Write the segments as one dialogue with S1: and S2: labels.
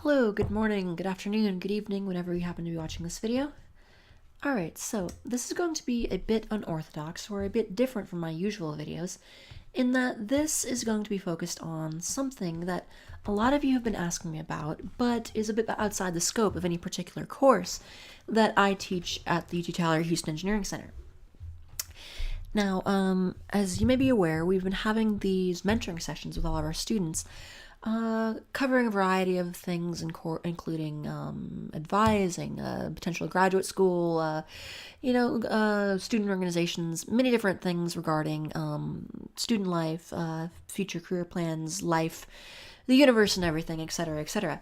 S1: Hello, good morning, good afternoon, good evening, whenever you happen to be watching this video. Alright, so this is going to be a bit unorthodox or a bit different from my usual videos in that this is going to be focused on something that a lot of you have been asking me about, but is a bit outside the scope of any particular course that I teach at the UT Tyler Houston Engineering Center. Now, as you may be aware, we've been having these mentoring sessions with all of our students, covering a variety of things, including advising, potential graduate school, student organizations, many different things regarding student life, future career plans, life, the universe, and everything, etc., etc.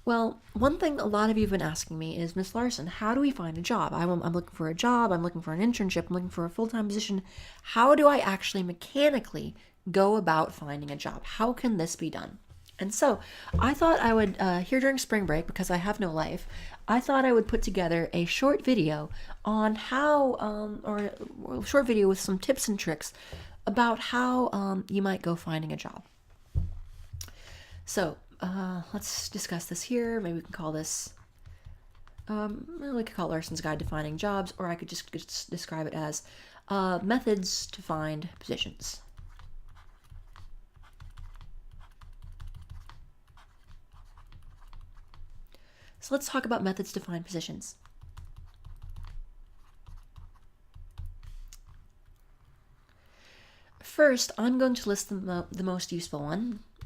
S1: Well, one thing a lot of you have been asking me is, Miss Larson, how do we find a job? I'm looking for a job, I'm looking for an internship, I'm looking for a full-time position. How do I actually mechanically go about finding a job? How can this be done? And so I thought I would, here during spring break, because I have no life, I thought I would put together a short video on how, or a short video with some tips and tricks about how you might go finding a job. So let's discuss this here. Maybe we can call this, we could call it Larson's Guide to Finding Jobs, or I could just describe it as methods to find positions. So let's talk about methods to find positions. First, I'm going to list the most useful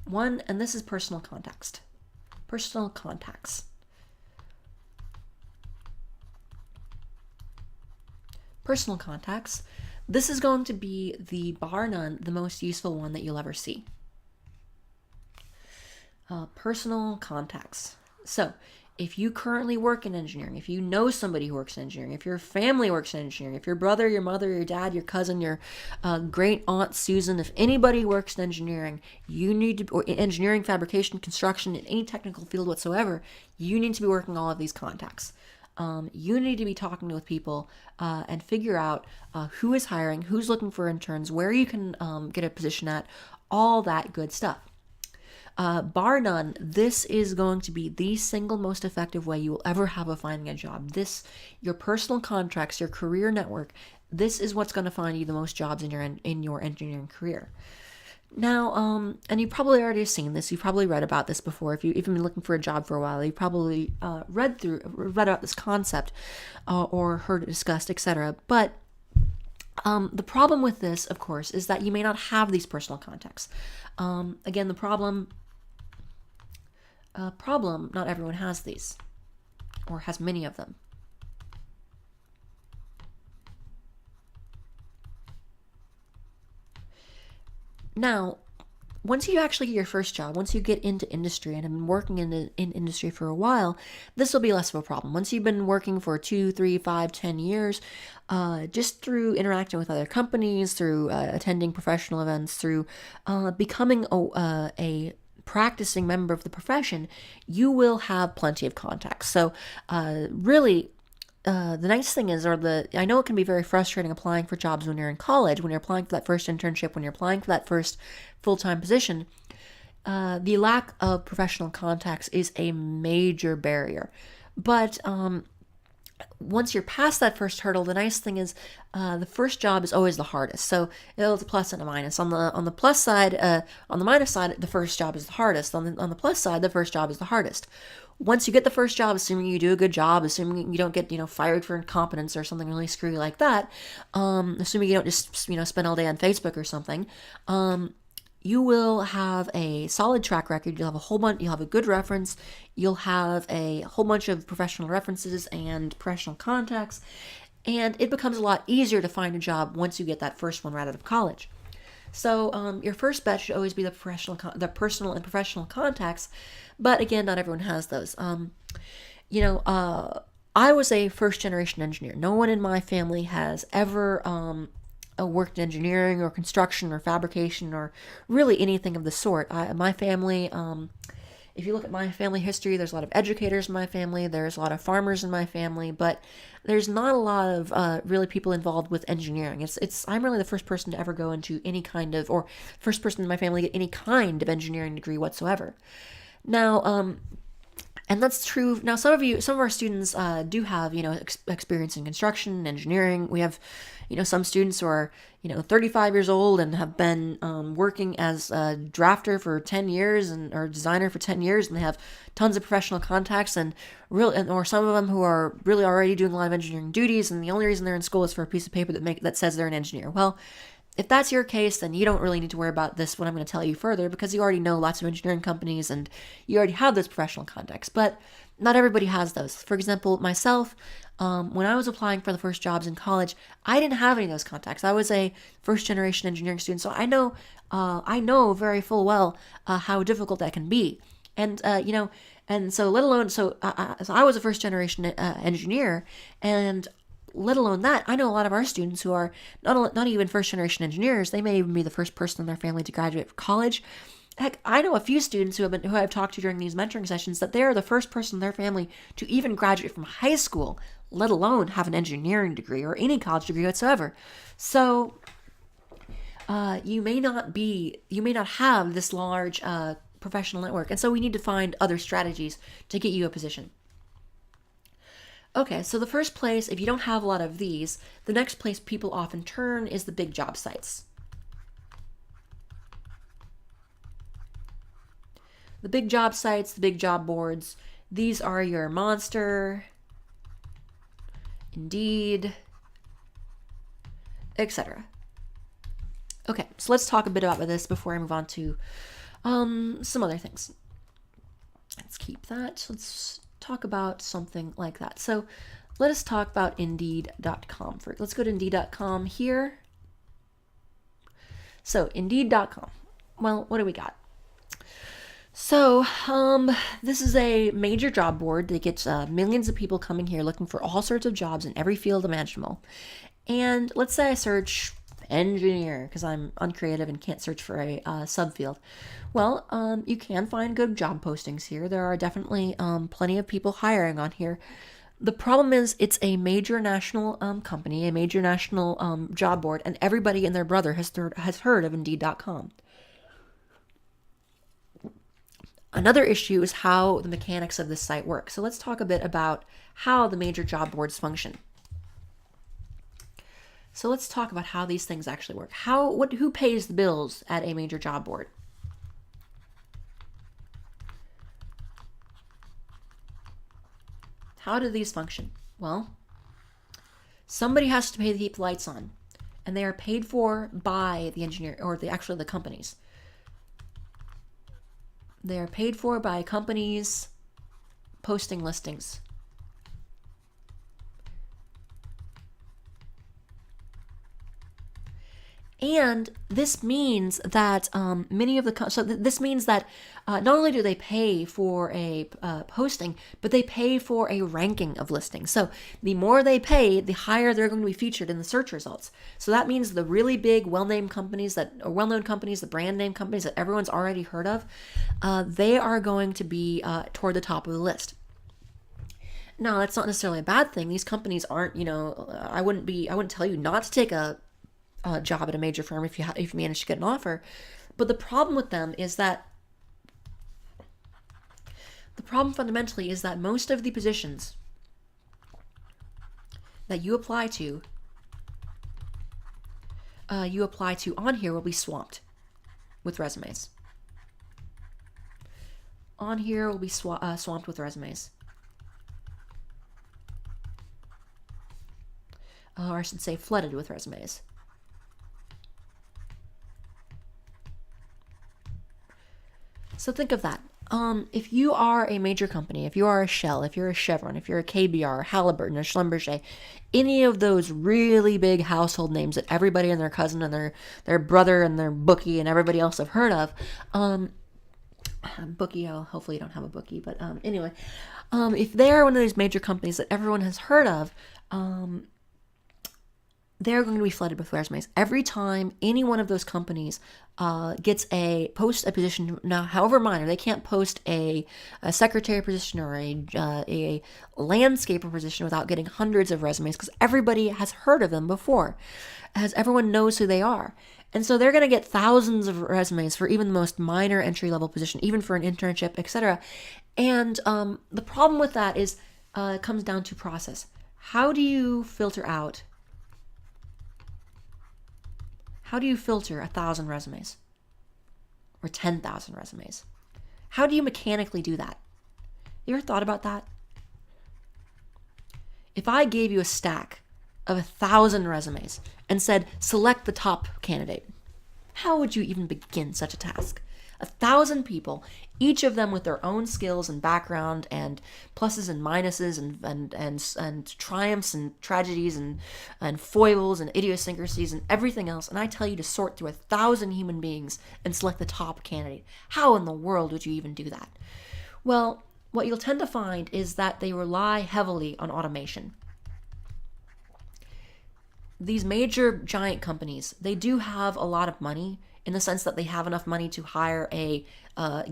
S1: one, and this is personal context. Personal contacts. Personal contacts. This is going to be bar none, the most useful one that you'll ever see. Personal contacts. So, if you currently work in engineering, if you know somebody who works in engineering, if your family works in engineering, if your brother, your mother, your dad, your cousin, your great aunt Susan, if anybody works in engineering, you need to, or in engineering, fabrication, construction, in any technical field whatsoever, you need to be working all of these contacts. You need to be talking with people and figure out who is hiring, who's looking for interns, where you can get a position at, all that good stuff. Bar none, this is going to be the single most effective way you will ever have of finding a job. Your personal contracts, your career network, this is what's going to find you the most jobs in your engineering career. Now, and you probably already have seen this. You've probably read about this before. If you've even been looking for a job for a while, you probably read about this concept or heard it discussed, etc. But the problem with this, of course, is that you may not have these personal contacts. Again, the problem, not everyone has these, or has many of them. Now, once you actually get your first job, once you get into industry and have been working in industry for a while, this will be less of a problem. Once you've been working for 2, 3, 5, 10 years, just through interacting with other companies, through attending professional events, through becoming a practicing member of the profession, you will have plenty of contacts. So really, the nice thing is, I know it can be very frustrating applying for jobs when you're in college, when you're applying for that first internship, when you're applying for that first full-time position. The lack of professional contacts is a major barrier. But once you're past that first hurdle, the nice thing is the first job is always the hardest. So it's a plus and a minus. On the plus side, on the minus side, the first job is the hardest. On the plus side, the first job is the hardest. Once you get the first job, assuming you do a good job, assuming you don't get fired for incompetence or something really screwy like that, assuming you don't just spend all day on Facebook or something, you will have a solid track record. You'll have a good reference. You'll have a whole bunch of professional references and professional contacts, and it becomes a lot easier to find a job once you get that first one right out of college. So your first bet should always be the personal and professional contacts, but again, not everyone has those. I was a first-generation engineer. No one in my family has ever worked in engineering or construction or fabrication or really anything of the sort. My family, if you look at my family history, there's a lot of educators in my family, there's a lot of farmers in my family, but there's not a lot of really people involved with engineering. I'm really the first person to ever go into any kind of, or first person in my family to get any kind of engineering degree whatsoever. Now, And that's true. Now, some of our students do have, experience in construction and engineering. We have, some students who are, 35 years old and have been working as a drafter for 10 years or designer for 10 years, and they have tons of professional contacts or some of them who are really already doing a lot of engineering duties, and the only reason they're in school is for a piece of paper that says they're an engineer. Well, if that's your case, then you don't really need to worry about this, what I'm going to tell you further, because you already know lots of engineering companies and you already have those professional contacts. But not everybody has those. For example, myself, when I was applying for the first jobs in college, I didn't have any of those contacts. I was a first generation engineering student, so I know very full well how difficult that can be. And so let alone so I was a first generation engineer, and let alone that, I know a lot of our students who are not even first generation engineers. They may even be the first person in their family to graduate from college. Heck, I know a few students who I've talked to during these mentoring sessions that they are the first person in their family to even graduate from high school, let alone have an engineering degree or any college degree whatsoever. So you may not have this large professional network, and so we need to find other strategies to get you a position. Okay, so the first place, if you don't have a lot of these, the next place people often turn is the big job sites. The big job sites, the big job boards, these are your Monster, Indeed, etc. Okay, so let's talk a bit about this before I move on to some other things. Let's keep that. Let's talk about something like that. So let us talk about Indeed.com. Let's go to Indeed.com here. So Indeed.com. Well, what do we got? So this is a major job board that gets millions of people coming here looking for all sorts of jobs in every field imaginable. And let's say I search engineer because I'm uncreative and can't search for a subfield. Well, you can find good job postings here. There are definitely plenty of people hiring on here. The problem is it's a major national company, a major national job board, and everybody and their brother has heard of Indeed.com. Another issue is how the mechanics of this site work. So let's talk a bit about how the major job boards function. So let's talk about how these things actually work. Who pays the bills at a major job board? How do these function? Well, somebody has to pay to keep the lights on, and they are paid for by the engineer or the companies. They are paid for by companies posting listings. And this means that this means that not only do they pay for a posting, but they pay for a ranking of listings. So the more they pay, the higher they're going to be featured in the search results. So that means the really big, well-known companies, the brand name companies that everyone's already heard of, they are going to be toward the top of the list. Now, that's not necessarily a bad thing. These companies aren't, I wouldn't tell you not to take a job at a major firm if you manage to get an offer. But the problem with them is that fundamentally is that most of the positions that you apply to on here will be swamped with resumes. On here will be swamped with resumes. Or I should say flooded with resumes. So think of that. If you are a major company, if you are a Shell, if you're a Chevron, if you're a KBR, Halliburton, a Schlumberger, any of those really big household names that everybody and their cousin and their brother and their bookie and everybody else have heard of, bookie, hopefully you don't have a bookie, but anyway, if they're one of those major companies that everyone has heard of, they're going to be flooded with resumes. Every time any one of those companies post a position, now however minor, they can't post a secretary position or a landscaper position without getting hundreds of resumes, because everybody has heard of them before, as everyone knows who they are. And so they're going to get thousands of resumes for even the most minor entry-level position, even for an internship, etc. And the problem with that is it comes down to process. How do you filter out? How do you filter 1,000 resumes or 10,000 resumes? How do you mechanically do that? You ever thought about that? If I gave you a stack of 1,000 resumes and said, select the top candidate, how would you even begin such a task? 1,000 people, each of them with their own skills and background and pluses and minuses and triumphs and tragedies and foibles and idiosyncrasies and everything else. And I tell you to sort through 1,000 human beings and select the top candidate. How in the world would you even do that? Well, what you'll tend to find is that they rely heavily on automation. These major giant companies, they do have a lot of money in the sense that they have enough money to hire a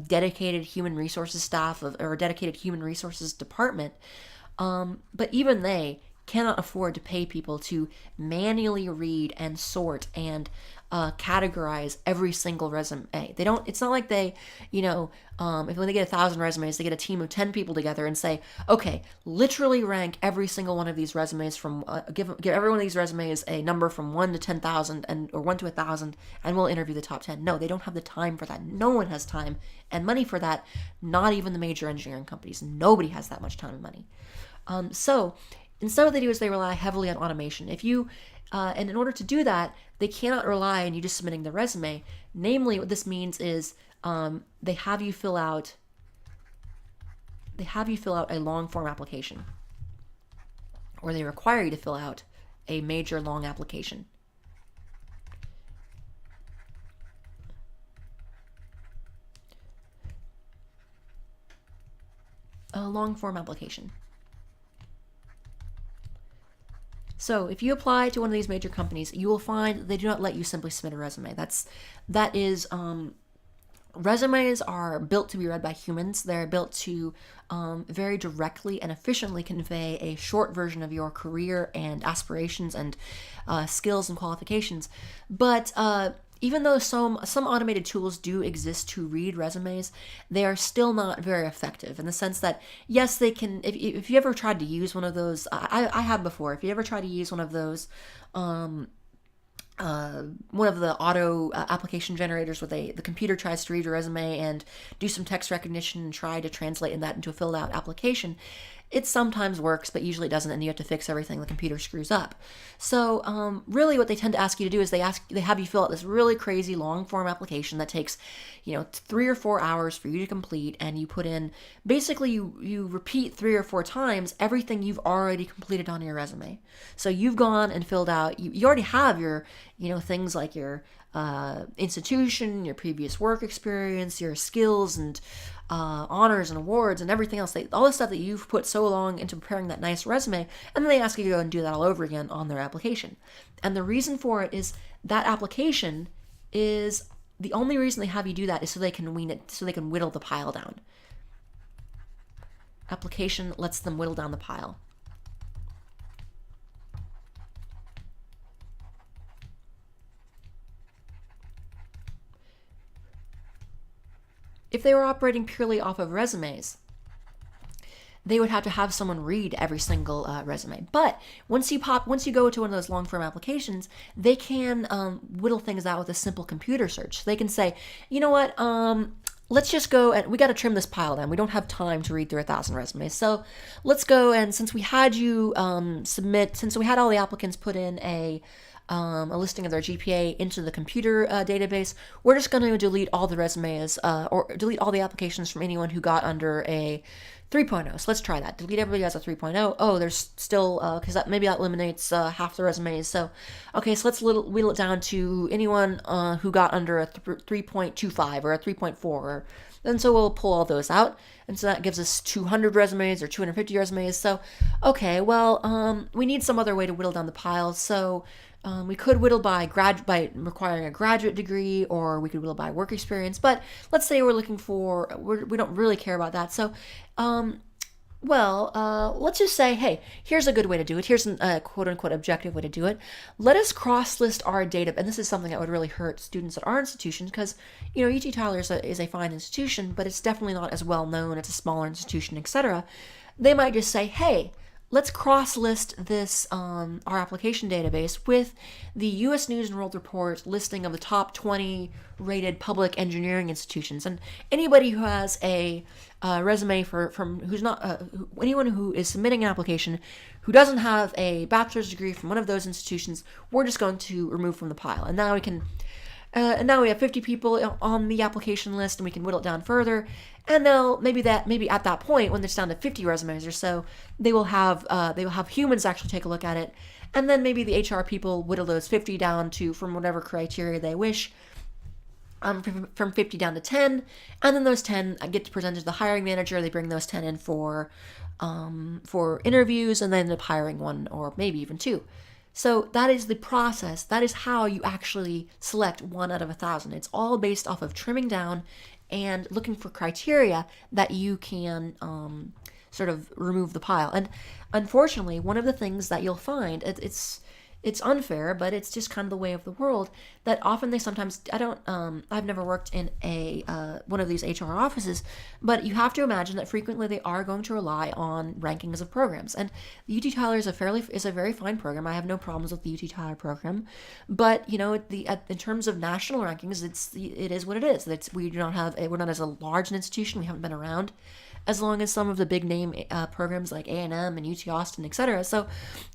S1: dedicated human resources staff or a dedicated human resources department. But even they cannot afford to pay people to manually read and sort and categorize every single resume. They don't. It's not like they, if when they get 1,000 resumes, they get a team of 10 people together and say, okay, literally rank every single one of these resumes from give every one of these resumes a number from 1 to 10,000 or 1 to 1,000, and we'll interview the top 10. No, they don't have the time for that. No one has time and money for that. Not even the major engineering companies. Nobody has that much time and money. So instead, what they do is they rely heavily on automation. And in order to do that, they cannot rely on you just submitting the resume. Namely, what this means is they have you fill out a long form application, or they require you to fill out a major long application. A long form application. So if you apply to one of these major companies, you will find they do not let you simply submit a resume. Resumes are built to be read by humans. They're built to very directly and efficiently convey a short version of your career and aspirations and skills and qualifications. But even though some automated tools do exist to read resumes, they are still not very effective in the sense that, yes, they can, if you ever tried to use one of those, I have before, if you ever tried to use one of those, one of the auto application generators where the computer tries to read your resume and do some text recognition and try to translate that into a filled out application. It sometimes works, but usually it doesn't, and you have to fix everything the computer screws up. So really what they tend to ask you to do is they have you fill out this really crazy long form application that takes 3 or 4 hours for you to complete, and you put in, basically you repeat 3 or 4 times everything you've already completed on your resume. So you've gone and filled out, you already have your things like your institution, your previous work experience, your skills and honors and awards and everything else, all the stuff that you've put so long into preparing that nice resume, and then they ask you to go and do that all over again on their application. And the reason for it is that application is the only reason they have you do that is so they can whittle the pile down. Application lets them whittle down the pile. If they were operating purely off of resumes, they would have to have someone read every single resume. But once you go to one of those long form applications, they can whittle things out with a simple computer search. So they can say, you know what, let's just go and we got to trim this pile down. We don't have time to read through 1,000 resumes. So let's go, and since we had you since we had all the applicants put in a listing of their GPA into the computer database, we're just going to delete all the resumes or delete all the applications from anyone who got under a 3.0. So let's try that. Delete everybody who has a 3.0. Oh, there's still, because maybe that eliminates half the resumes. So, okay, so let's whittle it down to anyone who got under a 3.25 or a 3.4. And so we'll pull all those out. And so that gives us 200 resumes or 250 resumes. So, okay, well, we need some other way to whittle down the pile. So we could whittle by requiring a graduate degree, or we could whittle by work experience. But let's say we don't really care about that. So Well, let's just say, hey, here's a good way to do it. Here's a quote unquote objective way to do it. Let us cross list our data. And this is something that would really hurt students at our institutions because, UT Tyler is a fine institution, but it's definitely not as well known. It's a smaller institution, etc. They might just say, hey, let's cross list this our application database with the U.S. News and World Report listing of the top 20 rated public engineering institutions, and anybody who has a resume from who's not anyone who is submitting an application who doesn't have a bachelor's degree from one of those institutions, we're just going to remove from the pile. And now we can and now we have 50 people on the application list, and we can whittle it down further. And they'll maybe at that point, when it's down to 50 resumes or so, they will have humans actually take a look at it, and then maybe the HR people whittle those 50 down to from whatever criteria they wish, from 50 down to 10, and then those 10 get presented to the hiring manager. They bring those 10 in for interviews, and then end up hiring one or maybe even two. So that is the process. That is how you actually select 1 out of 1,000. It's all based off of trimming down and looking for criteria that you can sort of remove the pile. And unfortunately, one of the things that you'll find, it's unfair, but it's just kind of the way of the world, that often they sometimes, I've never worked in a one of these HR offices, but you have to imagine that frequently they are going to rely on rankings of programs. And the UT Tyler is a very fine program. I have no problems with the UT Tyler program, but in terms of national rankings, it is what it is. We're not as a large an institution. We haven't been around as long as some of the big name programs like A&M and UT Austin, etc. So,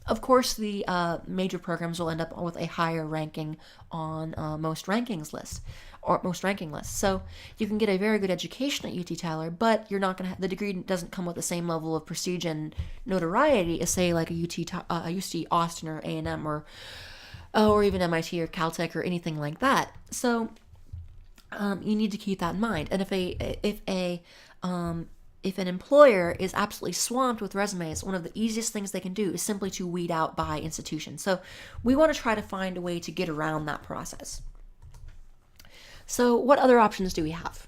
S1: of course, the major programs will end up with a higher ranking on most rankings lists or most ranking lists. So you can get a very good education at UT Tyler, but you're not going to have, the degree doesn't come with the same level of prestige and notoriety as, say, like a UT Austin or A&M or even MIT or Caltech or anything like that. So you need to keep that in mind. And if an employer is absolutely swamped with resumes, one of the easiest things they can do is simply to weed out by institution. So we want to try to find a way to get around that process. So what other options do we have?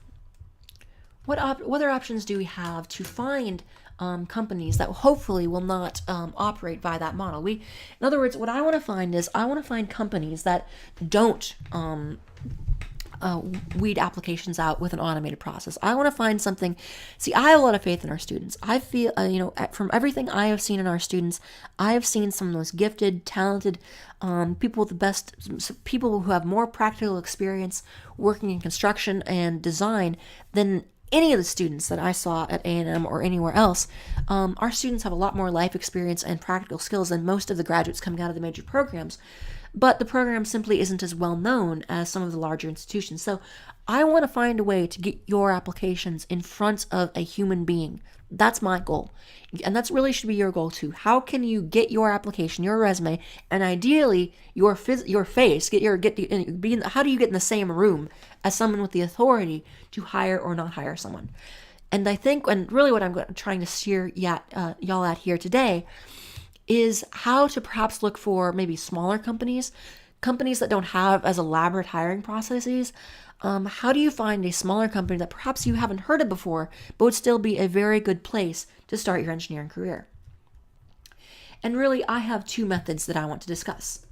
S1: What other options do we have to find companies that hopefully will not operate by that model? In other words, what I want to find is companies that don't weed applications out with an automated process. I want to find something. See, I have a lot of faith in our students. I feel, from everything I have seen in our students, I have seen some of the most gifted, talented people with the best, people who have more practical experience working in construction and design than any of the students that I saw at A&M or anywhere else. Our students have a lot more life experience and practical skills than most of the graduates coming out of the major programs. But the program simply isn't as well known as some of the larger institutions. So I want to find a way to get your applications in front of a human being. That's my goal. And that's really should be your goal too. How can you get your application, your resume, and ideally your face, how do you get in the same room as someone with the authority to hire or not hire someone? And I think, and really what I'm trying to steer y'all at here today is how to perhaps look for maybe smaller companies that don't have as elaborate hiring processes. How do you find a smaller company that perhaps you haven't heard of before, but would still be a very good place to start your engineering career? And really, I have 2 methods that I want to discuss.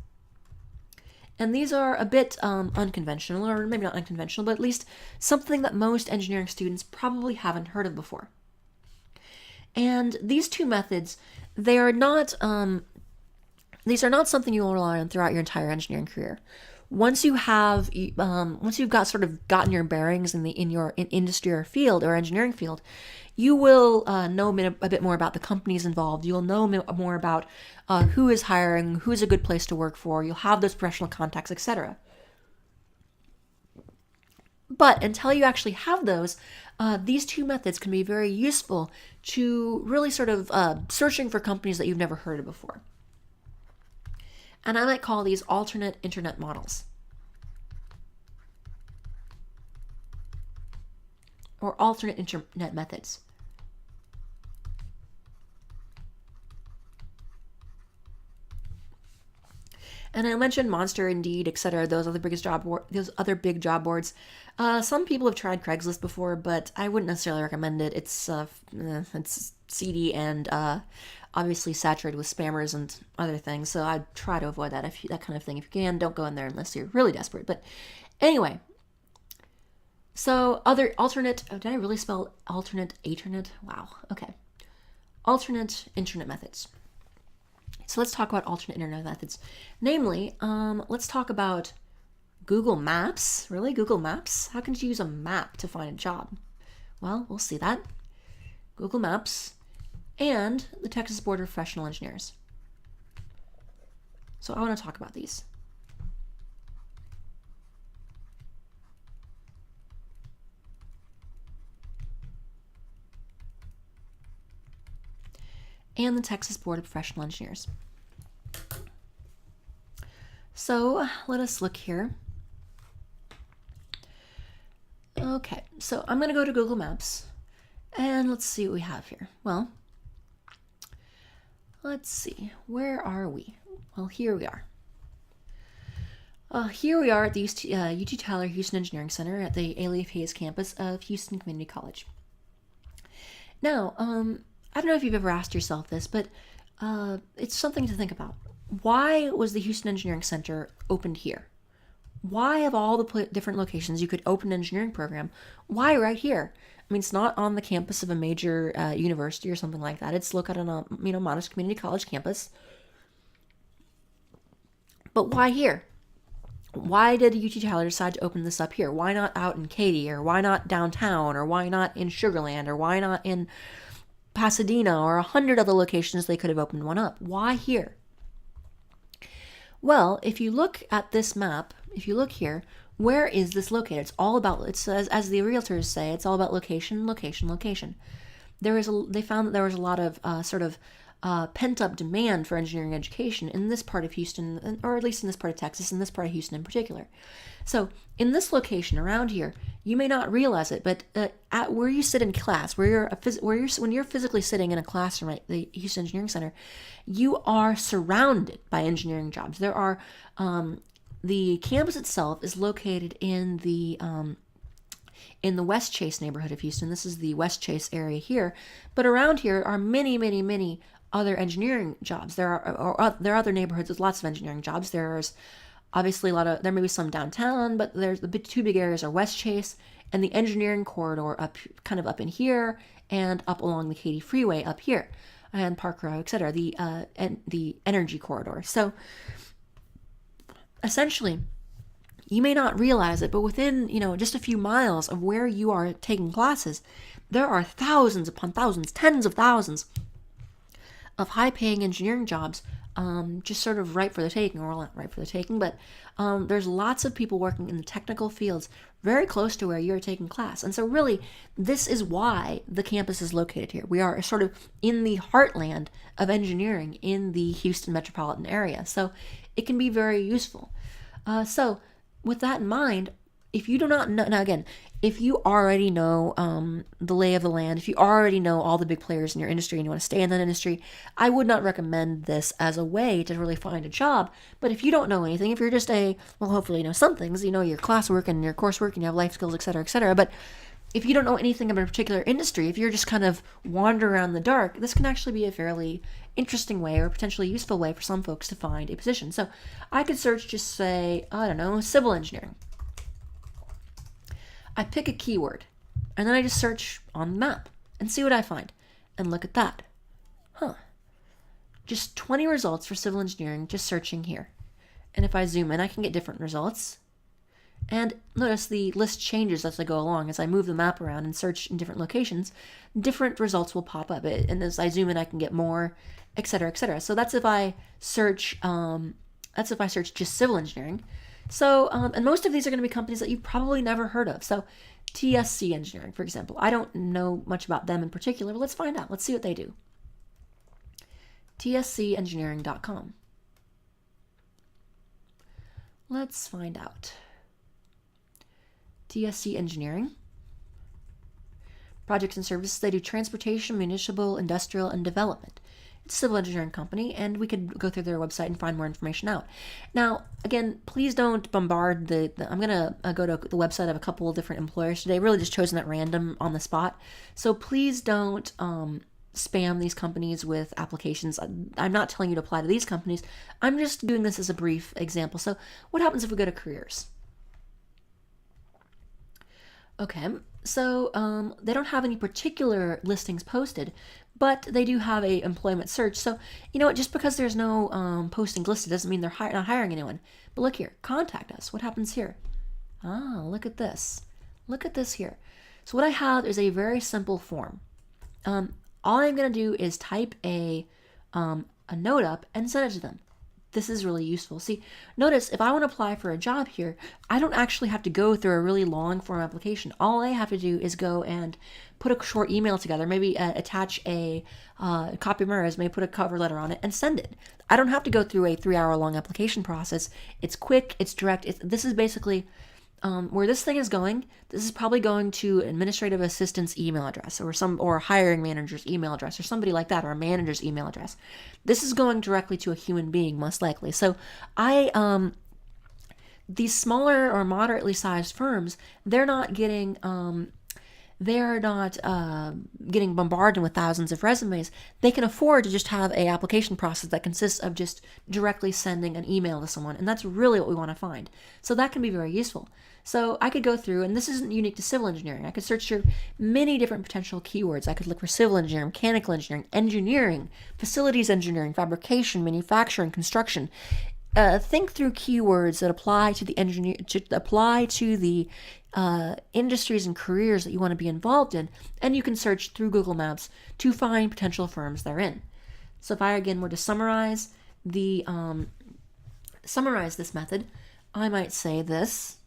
S1: And these are a bit unconventional, or maybe not unconventional, but at least something that most engineering students probably haven't heard of before. And these 2 methods, these are not something you will rely on throughout your entire engineering career. Once you've gotten your bearings in industry or field or engineering field, you will know a bit more about the companies involved. You'll know more about who is hiring, who is a good place to work for. You'll have those professional contacts, etc. But until you actually have those, these 2 methods can be very useful to really sort of searching for companies that you've never heard of before. And I might call these alternate internet models, or alternate internet methods. And I mentioned Monster, Indeed, etc. Those other big job boards. Some people have tried Craigslist before, but I wouldn't necessarily recommend it. It's seedy and obviously saturated with spammers and other things. So I'd try to avoid that kind of thing if you can. Don't go in there unless you're really desperate. But anyway, so other alternate. Oh, did I really spell alternate? Alternate? Wow. Okay. Alternate internet methods. So let's talk about alternate internet methods. Namely, let's talk about Google Maps. Really? Google Maps? How can you use a map to find a job? Well, we'll see that. Google Maps and the Texas Board of Professional Engineers. So I want to talk about these. And the Texas Board of Professional Engineers. So let us look here. Okay, so I'm going to go to Google Maps and let's see what we have here. Well, let's see, where are we? Well, here we are. Here we are at the UT Tyler Houston Engineering Center at the Alief Hayes campus of Houston Community College. Now, I don't know if you've ever asked yourself this, but it's something to think about. Why was the Houston Engineering Center opened here? Why, of all the different locations you could open an engineering program, why right here? I mean, it's not on the campus of a major university or something like that. It's located on a modest community college campus. But why here? Why did UT Tyler decide to open this up here? Why not out in Katy, or why not downtown, or why not in Sugar Land, or why not in Pasadena, or 100 other locations they could have opened one up? Why here? Well, if you look at this map, if you look here, where is this located? It's all about, it says, as the realtors say, it's all about location, location, location. They found that there was a lot of pent-up demand for engineering education in this part of Houston, or at least in this part of Texas, in this part of Houston in particular. So in this location around here, you may not realize it, but at where you sit in class, when you're physically sitting in a classroom at the Houston Engineering Center, you are surrounded by engineering jobs. There are the campus itself is located in the West Chase neighborhood of Houston. This is the West Chase area here, but around here are many, many, many other engineering jobs. There are other neighborhoods with lots of engineering jobs. There's obviously there may be some downtown, but there's the two big areas are West Chase and the engineering corridor up in here and up along the Katy Freeway up here and Park Row, etc. The energy corridor. So essentially, you may not realize it, but within just a few miles of where you are taking classes, there are thousands upon thousands, tens of thousands of high-paying engineering jobs just sort of ripe for the taking, or not ripe for the taking, but there's lots of people working in the technical fields very close to where you're taking class. And so really, this is why the campus is located here. We are sort of in the heartland of engineering in the Houston metropolitan area. So it can be very useful. So with that in mind, if you do not know, now again, if you already know the lay of the land, if you already know all the big players in your industry and you want to stay in that industry, I would not recommend this as a way to really find a job. But if you don't know anything, if you're just hopefully you know some things, you know your classwork and your coursework and you have life skills, etc., but if you don't know anything about a particular industry, if you're just kind of wandering around in the dark, this can actually be a fairly interesting way or potentially useful way for some folks to find a position. So I could search, just say, I don't know, civil engineering. I pick a keyword, and then I just search on the map and see what I find. And look at that. Just 20 results for civil engineering, just searching here. And if I zoom in, I can get different results. And notice the list changes as I go along. As I move the map around and search in different locations, different results will pop up. And as I zoom in, I can get more, etc., etc. So that's if I search. Just civil engineering. So, and most of these are going to be companies that you've probably never heard of. So, TSC Engineering, for example. I don't know much about them in particular, but let's find out. Let's see what they do. tscengineering.com. Let's find out. TSC Engineering. Projects and services. They do transportation, municipal, industrial, and development. It's a civil engineering company, and we could go through their website and find more information out. Now, again, please don't bombard I'm going to go to the website of a couple of different employers today, really just chosen at random on the spot. So please don't spam these companies with applications. I'm not telling you to apply to these companies. I'm just doing this as a brief example. So what happens if we go to careers? Okay, so they don't have any particular listings posted, but they do have a employment search. So you know what? Just because there's no postings listed doesn't mean they're not hiring anyone. But look here, contact us. What happens here? Ah, look at this. Look at this here. So what I have is a very simple form. All I'm going to do is type a note up and send it to them. This is really useful. See, notice if I want to apply for a job here, I don't actually have to go through a really long form application. All I have to do is go and put a short email together, maybe attach a copy of my resume, put a cover letter on it, and send it. I don't have to go through a 3-hour long application process. It's quick, it's direct. This is basically where this thing is going. This is probably going to administrative assistant's email address or hiring manager's email address or somebody like that, or a manager's email address. This is going directly to a human being, most likely. So these smaller or moderately sized firms, they're not getting bombarded with thousands of resumes. They can afford to just have a application process that consists of just directly sending an email to someone, and that's really what we want to find. So that can be very useful. So I could go through, and this isn't unique to civil engineering. I could search for many different potential keywords. I could look for civil engineering, mechanical engineering, facilities engineering, fabrication, manufacturing, construction. Think through keywords that apply to the industries and careers that you want to be involved in, and you can search through Google Maps to find potential firms they're in. So if I again were to summarize this method, I might say this.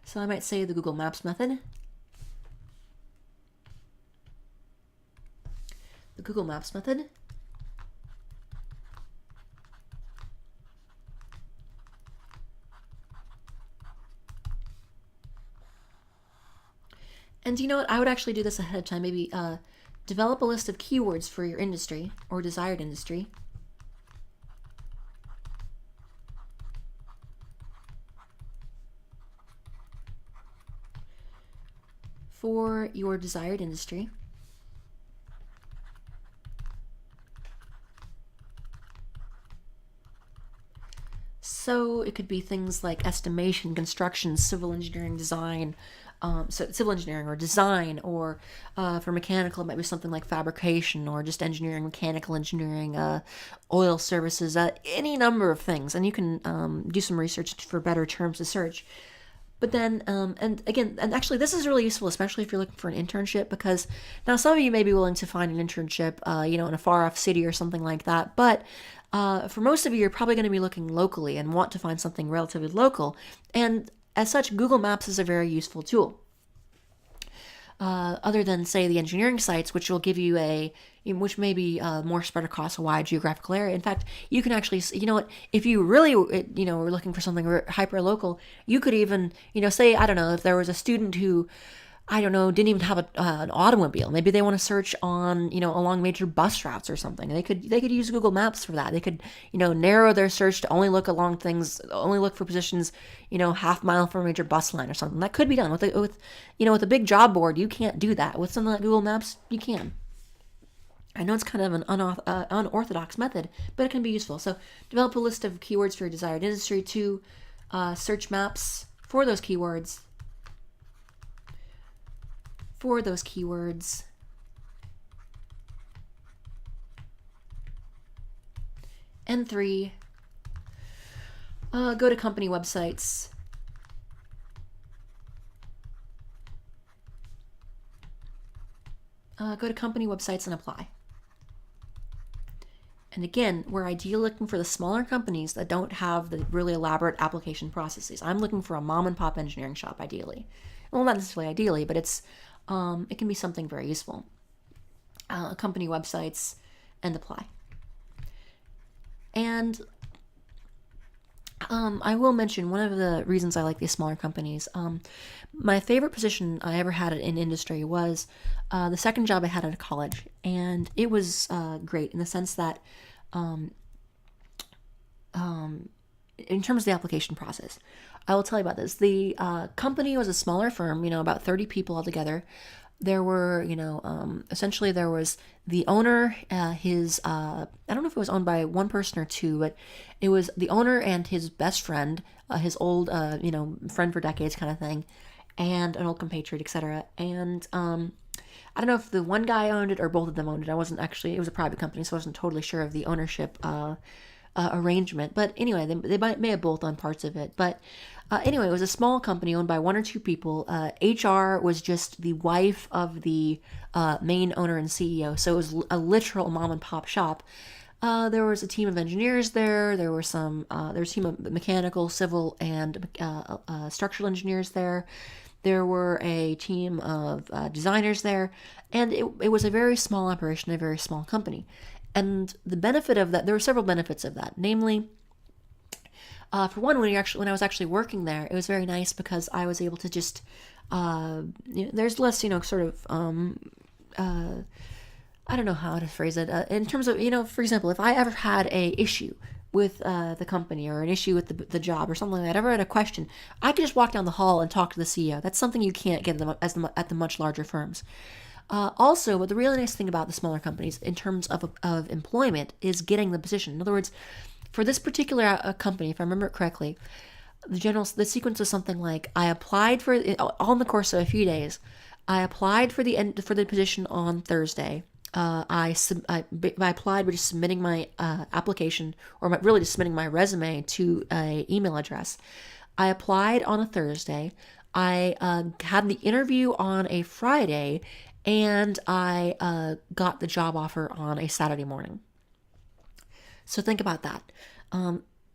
S1: So I might say the Google Maps method. The Google Maps method. And you know what? I would actually do this ahead of time. Maybe develop a list of keywords for your industry or desired industry. For your desired industry. So it could be things like estimation, construction, civil engineering, design, so civil engineering or design, or for mechanical it might be something like fabrication or just engineering, mechanical engineering, oil services, any number of things. And you can do some research for better terms to search. But then, and actually this is really useful, especially if you're looking for an internship, because now some of you may be willing to find an internship, in a far off city or something like that. But for most of you, you're probably going to be looking locally and want to find something relatively local. And as such, Google Maps is a very useful tool. Other than, say, the engineering sites, which will give you which may be more spread across a wide geographical area. In fact, you can actually, if you really, were looking for something hyper local, you could even, say, I don't know, if there was a student who, I don't know, didn't even have an automobile. Maybe they want to search on, along major bus routes or something. They could use Google Maps for that. They could, narrow their search to only look for positions, half mile from a major bus line or something. That could be done with a big job board. You can't do that. With something like Google Maps, you can. I know it's kind of an unorthodox method, but it can be useful. So develop a list of keywords for your desired industry. 2, search maps for those keywords. And 3, go to company websites. Go to company websites and apply. And again, we're ideally looking for the smaller companies that don't have the really elaborate application processes. I'm looking for a mom and pop engineering shop, ideally. Well, not necessarily ideally, but it can be something very useful. Company websites and apply. And I will mention one of the reasons I like these smaller companies. My favorite position I ever had in industry was the second job I had at college, and it was great in the sense that, in terms of the application process, I will tell you about this. The company was a smaller firm, about 30 people altogether. There were, essentially there was the owner, I don't know if it was owned by one person or two, but it was the owner and his best friend, his old, friend for decades kind of thing, and an old compatriot, etc. And I don't know if the one guy owned it or both of them owned it. It was a private company, so I wasn't totally sure of the ownership arrangement. But anyway, they may have both owned parts of it. But anyway, it was a small company owned by one or two people. HR was just the wife of the main owner and CEO, so it was a literal mom and pop shop. There was a team of engineers there. There was a team of mechanical, civil, and structural engineers there. There were a team of designers there, and it was a very small operation, a very small company. And the benefit of that, there were several benefits of that. Namely, for one, when I was actually working there, it was very nice because I was able to just, there's less, sort of, I don't know how to phrase it. In terms of, for example, if I ever had a issue with the company or an issue with the job or something like that, ever had a question, I could just walk down the hall and talk to the CEO. That's something you can't get at the much larger firms. Also, but the really nice thing about the smaller companies in terms of employment is getting the position. In other words, for this particular company, if I remember it correctly, the sequence was something like I applied for all in the course of a few days. I applied for the position on Thursday. I applied by just submitting my application, or really just submitting my resume to an email address. I applied on a Thursday. I had the interview on a Friday, and I got the job offer on a Saturday morning. So think about that.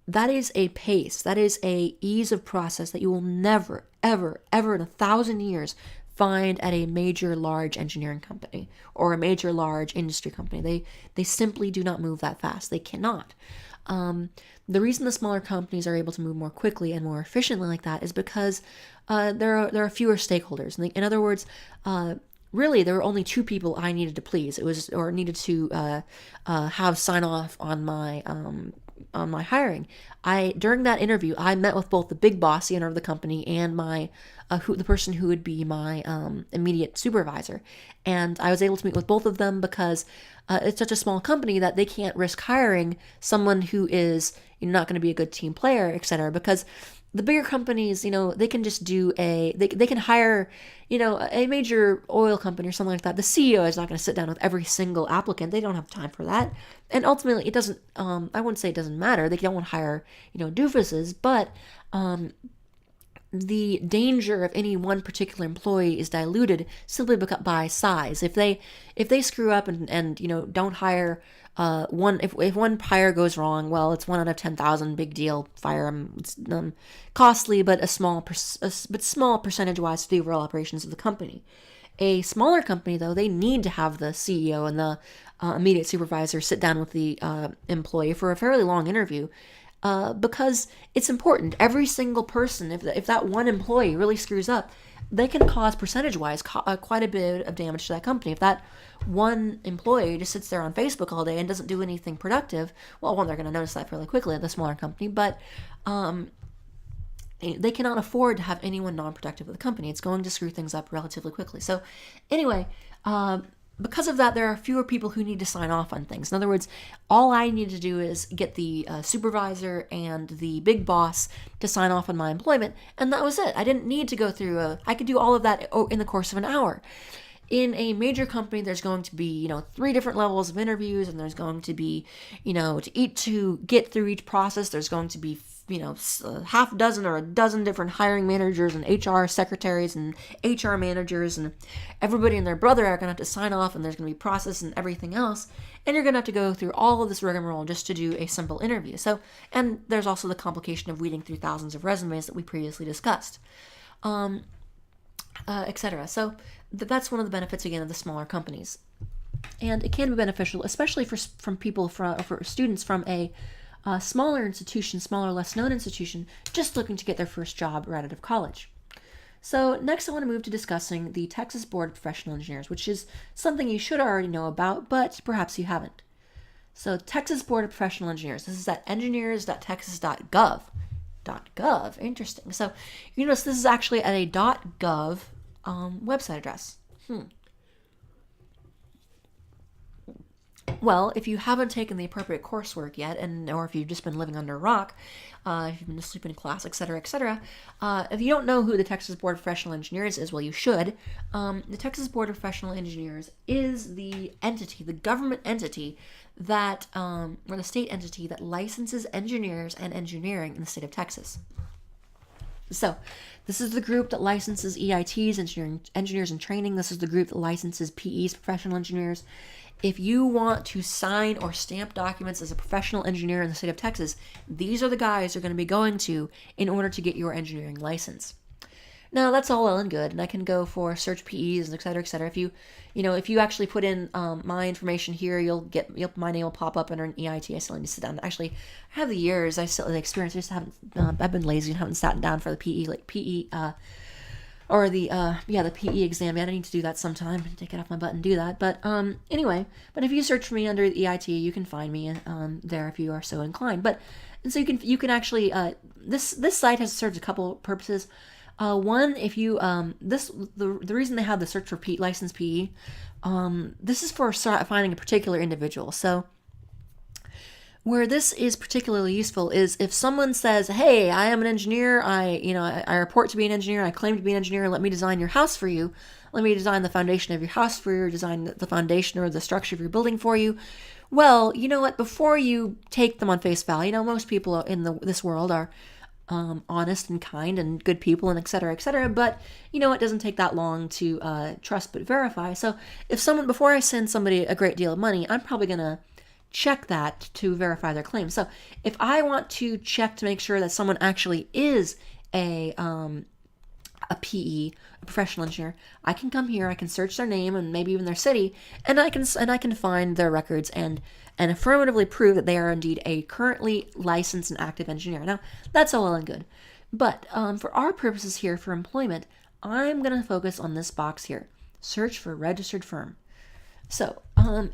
S1: That is a pace. That is a ease of process that you will never, ever, ever in 1,000 years find at a major large engineering company or a major large industry company. They simply do not move that fast. They cannot. The reason the smaller companies are able to move more quickly and more efficiently like that is because there are fewer stakeholders. In other words, really, there were only two people I needed to please. Needed to have sign off on my hiring. During that interview, I met with both the big boss, the owner of the company, and the person who would be my immediate supervisor. And I was able to meet with both of them because it's such a small company that they can't risk hiring someone who is not going to be a good team player, etc. Because the bigger companies, they can just they can hire, a major oil company or something like that. The CEO is not going to sit down with every single applicant. They don't have time for that. And ultimately, it doesn't, I wouldn't say it doesn't matter. They don't want to hire, doofuses, but the danger of any one particular employee is diluted simply by size. If they screw up and don't hire if one hire goes wrong, well, it's 1 out of 10,000, big deal, fire them. It's costly, but small percentage wise to the overall operations of the company. A smaller company, though, they need to have the CEO and the immediate supervisor sit down with the employee for a fairly long interview. Because it's important. Every single person, if that one employee really screws up, they can cause percentage-wise quite a bit of damage to that company. If that one employee just sits there on Facebook all day and doesn't do anything productive, well, one, they're going to notice that fairly quickly at the smaller company, but they cannot afford to have anyone non-productive at the company. It's going to screw things up relatively quickly. So anyway, because of that, there are fewer people who need to sign off on things. In other words, all I need to do is get the supervisor and the big boss to sign off on my employment, and that was it. I didn't need to go through I could do all of that in the course of an hour. In a major company, there's going to be, 3 different levels of interviews, and there's going to be, to get through each process, there's going to be, half a dozen or a dozen different hiring managers and HR secretaries and HR managers, and everybody and their brother are going to have to sign off, and there's going to be process and everything else, and you're going to have to go through all of this rigmarole just to do a simple interview. So, and there's also the complication of weeding through thousands of resumes that we previously discussed, etc. So that's one of the benefits, again, of the smaller companies. And it can be beneficial, especially for students from a smaller institution, smaller, less known institution, just looking to get their first job right out of college. So next I want to move to discussing the Texas Board of Professional Engineers, which is something you should already know about, but perhaps you haven't. So Texas Board of Professional Engineers, this is at engineers.texas.gov. .gov, interesting. So you notice this is actually at a .gov website address. Well, if you haven't taken the appropriate coursework yet, or if you've just been living under a rock, if you've been asleep in class, etc., etc., if you don't know who the Texas Board of Professional Engineers is, well, you should. The Texas Board of Professional Engineers is the entity, the government entity that, or the state entity that licenses engineers and engineering in the state of Texas. So, this is the group that licenses EITs, engineers in training. This is the group that licenses PEs, professional engineers. If you want to sign or stamp documents as a professional engineer in the state of Texas, these are the guys you're going to be going to in order to get your engineering license. Now, that's all well and good, and I can go for search PEs and et cetera, et cetera. If you actually put in my information here, my name will pop up under an EIT. I still need to sit down. Actually, I have the years. I still have the experience. I just haven't. I've been lazy and haven't sat down for the PE, the PE exam. I need to do that sometime. Take it off my butt and do that. But anyway, if you search for me under the EIT, you can find me there if you are so inclined. And so you can actually this site has served a couple purposes. One, if you the reason they have the search for licensed PE, this is for finding a particular individual. So where this is particularly useful is if someone says, "Hey, I am an engineer. I report to be an engineer. I claim to be an engineer. Let me design your house for you. Let me design the foundation of your house for you, or design the foundation or the structure of your building for you." Well, you know what? Before you take them on face value, most people in this world are honest and kind and good people and et cetera, but it doesn't take that long to trust but verify. So before I send somebody a great deal of money, I'm probably going to check that to verify their claim. So if I want to check to make sure that someone actually is a PE, a professional engineer, I can come here, I can search their name and maybe even their city, and I can find their records and affirmatively prove that they are indeed a currently licensed and active engineer. Now, that's all well and good. But for our purposes here for employment, I'm going to focus on this box here. Search for registered firm. So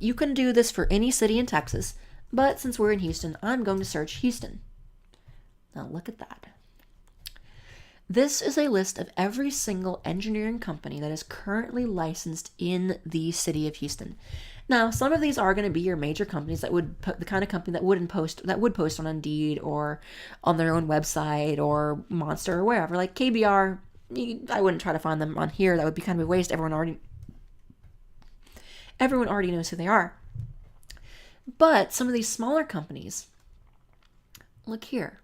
S1: you can do this for any city in Texas, but since we're in Houston, I'm going to search Houston. Now look at that. This is a list of every single engineering company that is currently licensed in the city of Houston. Now, some of these are going to be your major companies the kind of company that would post on Indeed or on their own website or Monster or wherever. Like KBR, I wouldn't try to find them on here. That would be kind of a waste. Everyone already knows who they are. But some of these smaller companies, look here.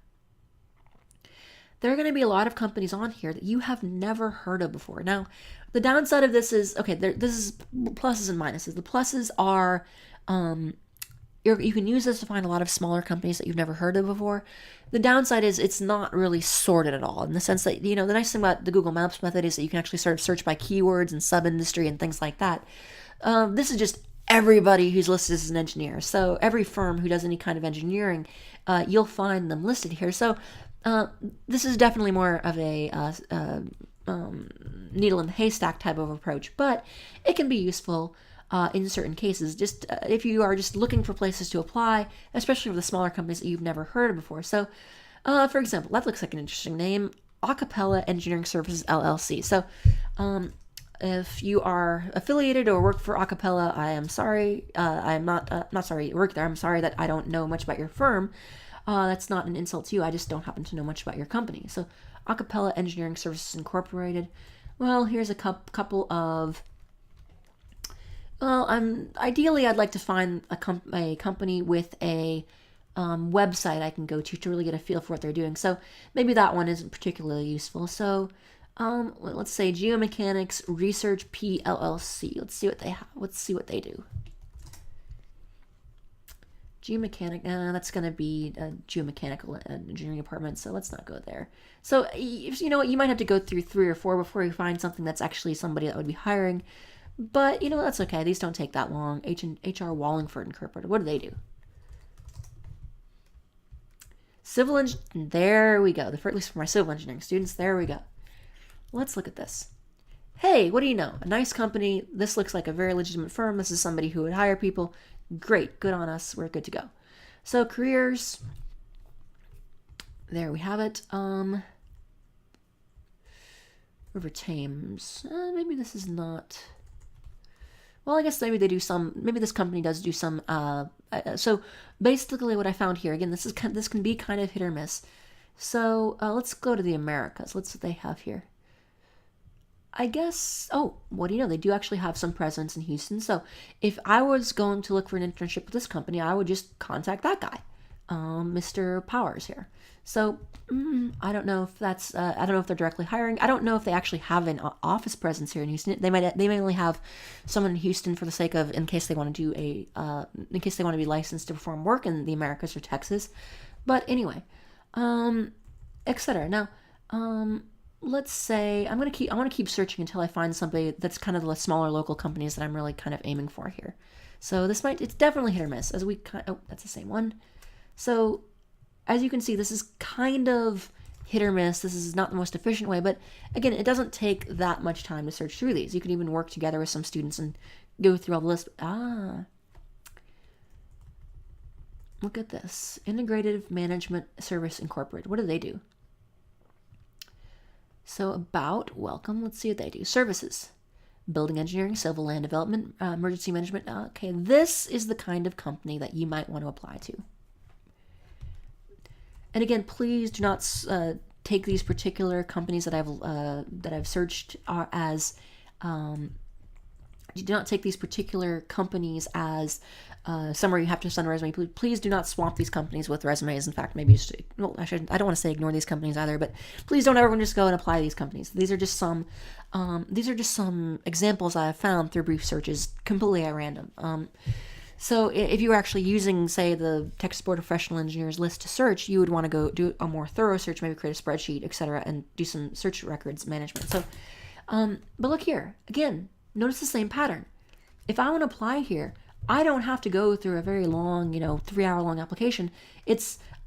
S1: There are going to be a lot of companies on here that you have never heard of before. Now, the downside of this is, this is pluses and minuses. The pluses are, you can use this to find a lot of smaller companies that you've never heard of before. The downside is it's not really sorted at all, in the sense that, the nice thing about the Google Maps method is that you can actually sort of search by keywords and sub-industry and things like that. This is just everybody who's listed as an engineer. So every firm who does any kind of engineering, you'll find them listed here. So this is definitely more of a needle in the haystack type of approach, but it can be useful in certain cases, just if you are just looking for places to apply, especially for the smaller companies that you've never heard of before. So, for example, that looks like an interesting name, Acapella Engineering Services, LLC. So, if you are affiliated or work for Acapella, I am sorry. I'm not sorry you work there. I'm sorry that I don't know much about your firm. That's not an insult to you. I just don't happen to know much about your company. So, Acapella Engineering Services Incorporated. Well, here's a couple of. Well, ideally I'd like to find a company with a website I can go to really get a feel for what they're doing. So maybe that one isn't particularly useful. So let's say Geomechanics Research PLLC. Let's see what they have. Let's see what they do. Geomechanic, that's going to be a geomechanical engineering department, so let's not go there. So, you know what, you might have to go through 3 or 4 before you find something that's actually somebody that would be hiring. But, that's okay. These don't take that long. HR Wallingford Incorporated. What do they do? There we go. At least for my civil engineering students, there we go. Let's look at this. Hey, what do you know? A nice company. This looks like a very legitimate firm. This is somebody who would hire people. Great. Good on us. We're good to go. So careers. There we have it. River Thames. Maybe this is not... Well, I guess maybe they do some... Maybe this company does do some... so basically what I found here, again, this can be kind of hit or miss. So let's go to the Americas. Let's see what they have here. I guess... Oh, what do you know? They do actually have some presence in Houston. So if I was going to look for an internship with this company, I would just contact that guy, Mr. Powers here. So I don't know if that's I don't know if they're directly hiring. I don't know if they actually have an office presence here in Houston. They may only have someone in Houston for the sake of in case they want to do in case they want to be licensed to perform work in the Americas or Texas. But anyway, etc. Now, let's say I want to keep searching until I find somebody that's kind of the smaller local companies that I'm really kind of aiming for here. So it's definitely hit or miss as that's the same one. So as you can see, this is kind of hit or miss. This is not the most efficient way, but again, it doesn't take that much time to search through these. You can even work together with some students and go through all the list. Look at this. Integrative Management Service Incorporated. What do they do? So welcome. Let's see what they do. Services. Building engineering, civil land development, emergency management. Okay, this is the kind of company that you might want to apply to. And again, please do not take these particular companies that I've searched as. Do not take these particular companies as somewhere you have to send a resume. Please do not swamp these companies with resumes. In fact, maybe I don't want to say ignore these companies either, but please don't ever just go and apply to these companies. These are just some examples I have found through brief searches, completely at random. So if you were actually using, say, the Texas Board of Professional Engineers list to search, you would want to go do a more thorough search, maybe create a spreadsheet, etc., and do some search records management. So, but look here. Again, notice the same pattern. If I want to apply here, I don't have to go through a very long, 3-hour-long application.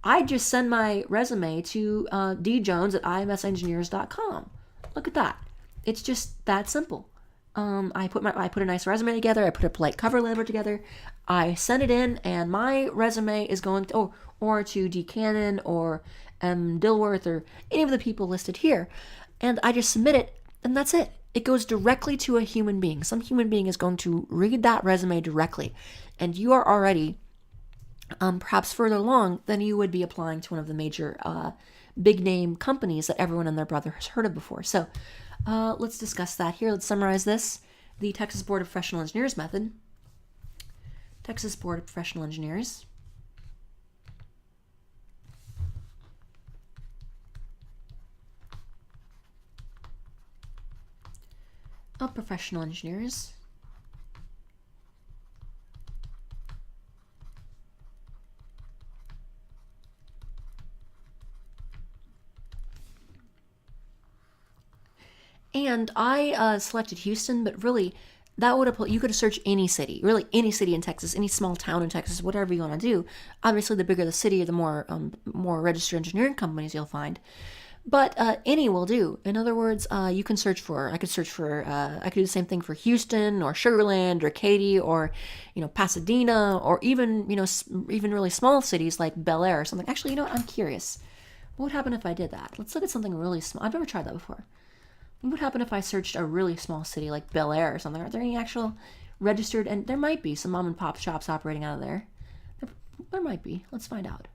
S1: I just send my resume to djones@imsengineers.com. Look at that. It's just that simple. I put a nice resume together. I put a polite cover letter together. I send it in, and my resume is going to, or to D. Cannon or M. Dilworth or any of the people listed here, and I just submit it, and that's it. It goes directly to a human being. Some human being is going to read that resume directly, and you are already perhaps further along than you would be applying to one of the major big name companies that everyone and their brother has heard of before. So let's discuss that here. Let's summarize this. The Texas Board of Professional Engineers method. Texas Board of Professional Engineers. Of professional engineers. And I selected Houston, but really that would apply. You could search any city, really any city in Texas, any small town in Texas, whatever you want to do. Obviously, the bigger the city, the more registered engineering companies you'll find. But any will do. In other words, you can search for. I could do the same thing for Houston or Sugar Land or Katy or, Pasadena or even even really small cities like Bel Air or something. Actually, I'm curious. What would happen if I did that? Let's look at something really small. I've never tried that before. What would happen if I searched a really small city like Bel Air or something? Are there any actual registered? And there might be some mom and pop shops operating out of there. There might be. Let's find out.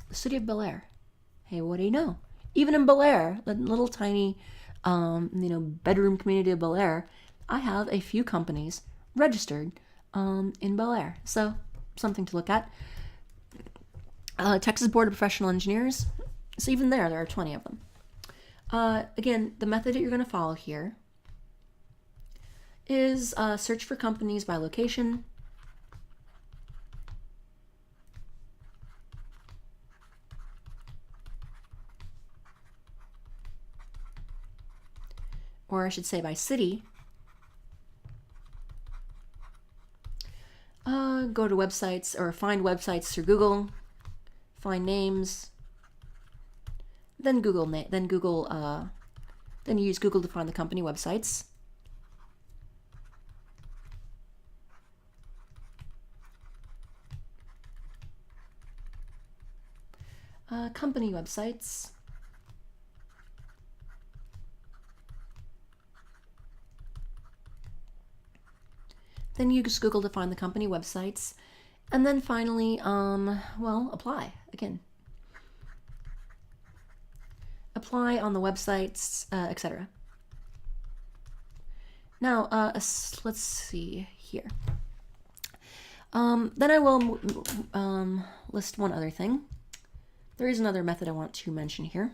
S1: The city of Bel Air. Hey, what do you know? Even in Bel Air, the little tiny, bedroom community of Bel Air, I have a few companies registered in Bel Air. So something to look at. Texas Board of Professional Engineers. So even there are 20 of them. Again, the method that you're going to follow here is search for companies by location. Or I should say by city. Go to websites or find websites through Google. find names, then then you use Google to find the company websites. Company websites. Then you use Google to find the company websites. And then finally, apply. Again, apply on the websites, etc. Now, let's see here. Then I will list one other thing. There is another method I want to mention here.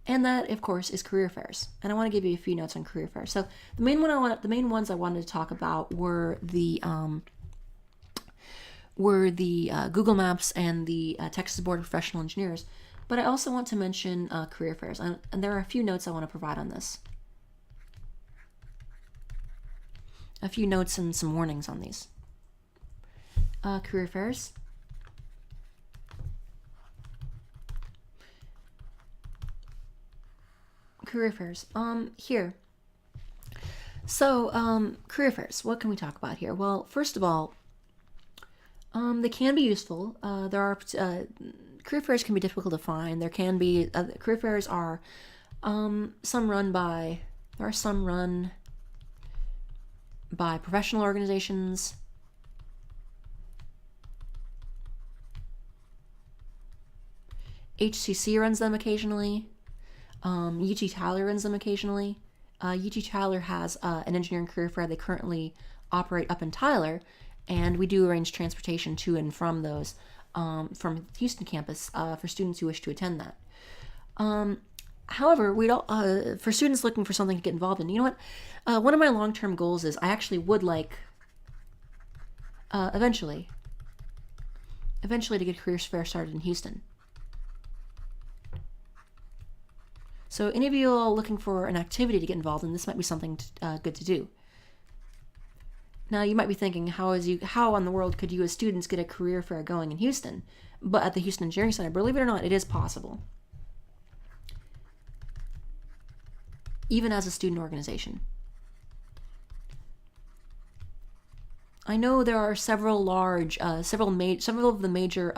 S1: And that, of course, is career fairs. And I want to give you a few notes on career fairs. So the main ones I wanted to talk about were the Google Maps and the Texas Board of Professional Engineers. But I also want to mention career fairs, and there are a few notes I want to provide on this. A few notes and some warnings on these. Career fairs. Career fairs. Here. So, career fairs. What can we talk about here? Well, first of all, they can be useful. There are career fairs can be difficult to find. There can be career fairs are some run by professional organizations. HCC runs them occasionally. UT Tyler runs them occasionally. UT Tyler has an engineering career fair. They currently operate up in Tyler, and we do arrange transportation to and from those from Houston campus for students who wish to attend that. However, we don't for students looking for something to get involved in. You know what? One of my long-term goals is I actually would like eventually to get a career fair started in Houston. So any of you all looking for an activity to get involved in, this might be something good to do. Now you might be thinking, how in the world could you as students get a career fair going in Houston? But at the Houston Engineering Center, believe it or not, it is possible. Even as a student organization. I know there are several of the major,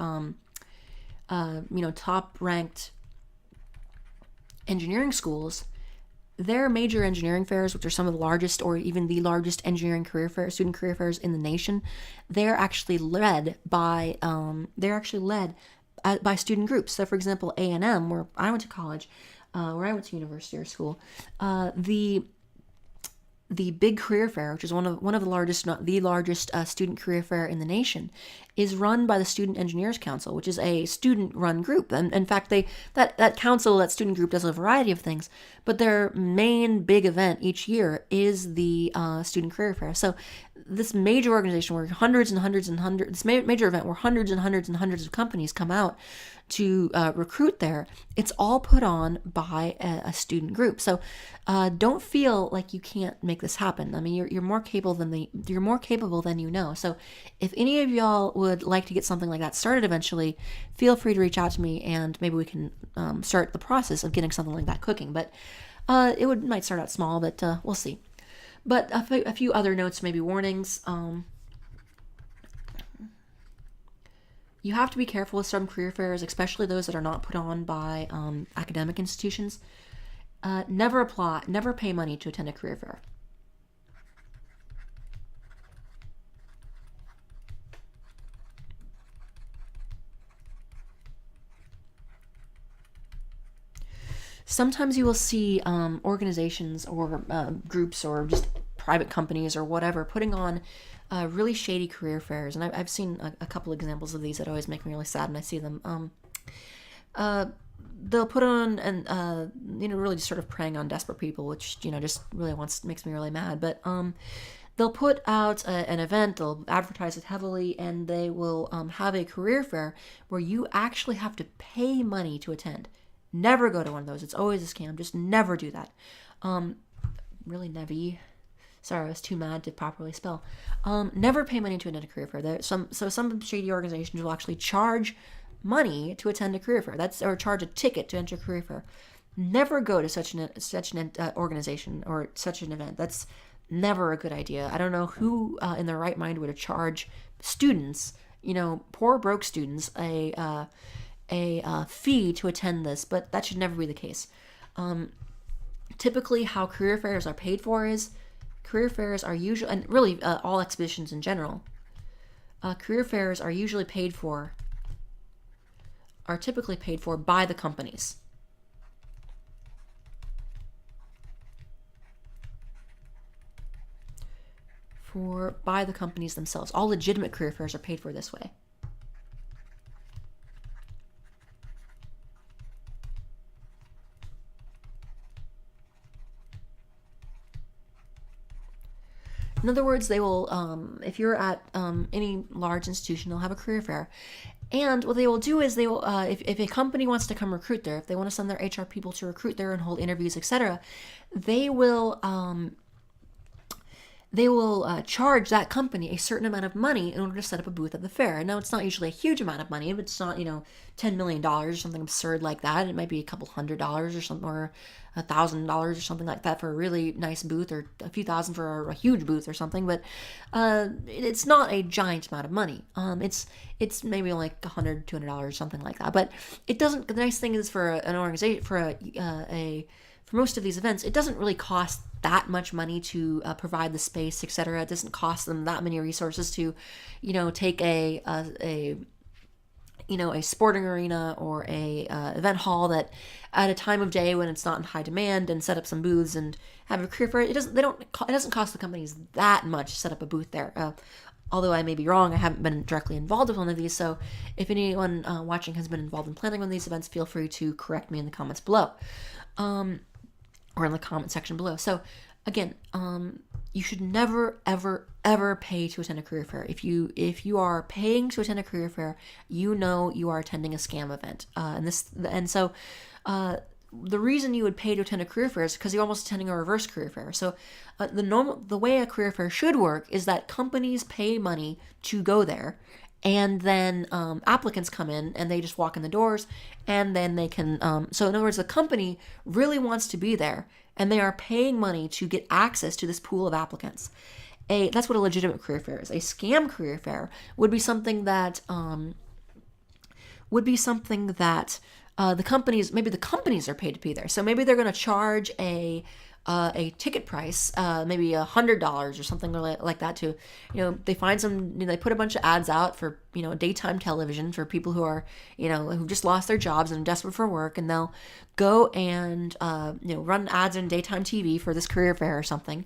S1: top-ranked engineering schools. Their major engineering fairs, which are some of the largest or even the largest engineering student career fairs in the nation, they're actually led by student groups. So, for example, A&M, where I went to college, where I went to university or school, the big career fair, which is one of the largest, not the largest, student career fair in the nation, is run by the Student Engineers Council, which is a student-run group. And in fact, that student group does a variety of things, but their main big event each year is the student career fair. So this major organization where this major event where hundreds and hundreds and hundreds of companies come out to recruit there, it's all put on by a student group. So don't feel like you can't make this happen. I mean, you're more capable than you know. So if any of y'all would like to get something like that started eventually, feel free to reach out to me, and maybe we can start the process of getting something like that cooking. But it might start out small, but we'll see. But a few other notes, maybe warnings. You have to be careful with some career fairs, especially those that are not put on by academic institutions. Never pay money to attend a career fair. Sometimes you will see organizations or groups or just private companies or whatever putting on really shady career fairs, and I've seen a couple examples of these that always make me really sad when I see them. They'll put on and really just sort of preying on desperate people, which just really makes me really mad. But they'll put out an event, they'll advertise it heavily, and they will have a career fair where you actually have to pay money to attend. Never go to one of those. It's always a scam. Just never do that. Really never. Sorry, I was too mad to properly spell. Never pay money to attend a career fair. Some shady organizations will actually charge money to attend a career fair. Or charge a ticket to enter a career fair. Never go to such an organization or such an event. That's never a good idea. I don't know who in their right mind would charge students, poor broke students, a fee to attend this, but that should never be the case. Typically, how career fairs are paid for is career fairs are usually, and really all exhibitions in general, career fairs are typically paid for by the companies. By the companies themselves. All legitimate career fairs are paid for this way. In other words, they will, if you're at any large institution, they'll have a career fair. And what they will do is they will, if a company wants to come recruit there, if they want to send their HR people to recruit there and hold interviews, etc., they will charge that company a certain amount of money in order to set up a booth at the fair. And now it's not usually a huge amount of money. If it's not, $10 million or something absurd like that, it might be a couple $100 or something, or $1,000 or something like that for a really nice booth, or a few thousand for a huge booth or something. But it's not a giant amount of money. It's maybe like $100, $200, something like that. But it doesn't. The nice thing is for an organization, for most of these events, it doesn't really cost that much money to provide the space, etc. It doesn't cost them that many resources to, take a sporting arena or a event hall that at a time of day when it's not in high demand, and set up some booths and have a career fair. It doesn't cost the companies that much to set up a booth there. Although I may be wrong, I haven't been directly involved with one of these. So if anyone watching has been involved in planning one of these events, feel free to correct me in the comments below. Or in the comment section below. So again, you should never, ever, ever pay to attend a career fair. If you are paying to attend a career fair, you are attending a scam event. So the reason you would pay to attend a career fair is because you're almost attending a reverse career fair. So the way a career fair should work is that companies pay money to go there, and then applicants come in and they just walk in the doors, and then they can, so in other words, the company really wants to be there, and they are paying money to get access to this pool of applicants. That's what a legitimate career fair is. A scam career fair would be something that the companies are paid to be there. So maybe they're going to charge a ticket price, maybe $100 or something like that, to, they find they put a bunch of ads out for, daytime television for people who are, who just lost their jobs and are desperate for work, and they'll go and, run ads on daytime TV for this career fair or something.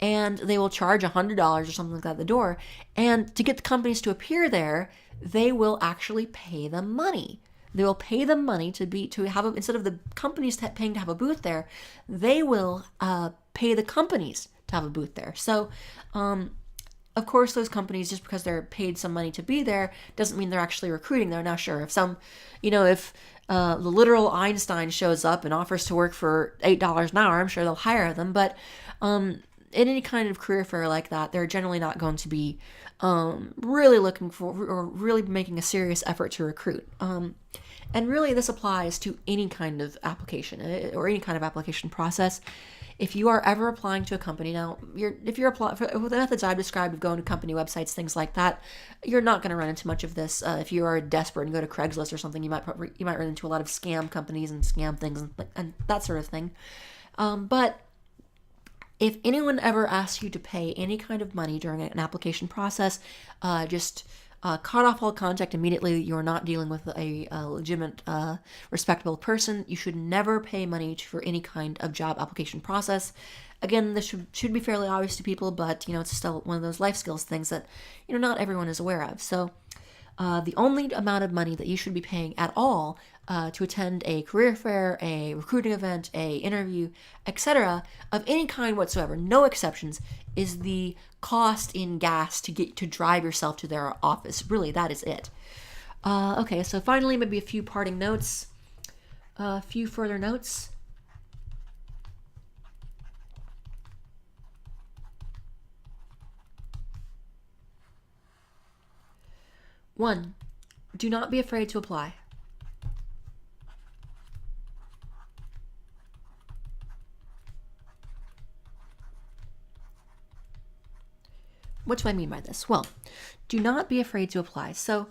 S1: And they will charge $100 or something like that at the door. And to get the companies to appear there, they will actually pay them money. They will pay them money to have instead of the companies paying to have a booth there, they will pay the companies to have a booth there. So, of course, those companies, just because they're paid some money to be there, doesn't mean they're actually recruiting there. Now, sure, if the literal Einstein shows up and offers to work for $8 an hour, I'm sure they'll hire them. But in any kind of career fair like that, they're generally not going to be really looking for or really making a serious effort to recruit. And really, this applies to any kind of application or any kind of application process. If you are ever applying to a company, now, if you're applying for the methods I've described of going to company websites, things like that, you're not going to run into much of this. If you are desperate and go to Craigslist or something, you might run into a lot of scam companies and scam things and that sort of thing. But if anyone ever asks you to pay any kind of money during an application process, just cut off all contact immediately. You're not dealing with a legitimate, respectable person. You should never pay money for any kind of job application process. Again, this should be fairly obvious to people, but it's still one of those life skills things that not everyone is aware of. So the only amount of money that you should be paying at all to attend a career fair, a recruiting event, a interview, etc., of any kind whatsoever, no exceptions, is the cost in gas to drive yourself to their office. Really, that is it. Okay, so finally, maybe a few parting notes, a few further notes. One, do not be afraid to apply. What do I mean by this? Well, do not be afraid to apply. So,